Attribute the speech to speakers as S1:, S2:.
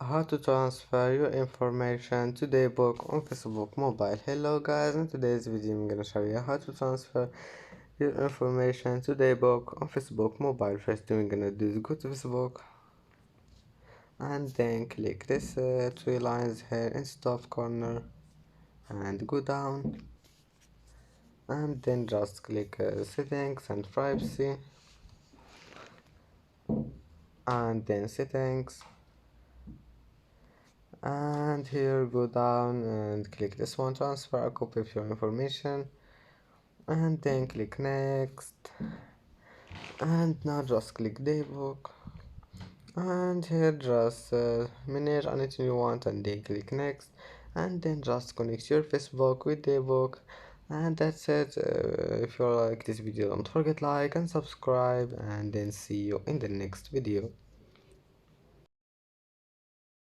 S1: How to transfer your information to Daybook on Facebook mobile. Hello guys, in today's video I'm gonna show you how to transfer your information to Daybook on Facebook mobile. First thing we're gonna do is go to Facebook and then click this three lines here in top corner and go down and then just click settings and privacy and then settings, and here go down and click this one, transfer a copy of your information, and then click next, and now just click Daybook, and here just manage anything you want, and then click next, and then just connect your Facebook with Daybook, and that's it. If you like this video, don't forget like and subscribe, and then see you in the next video.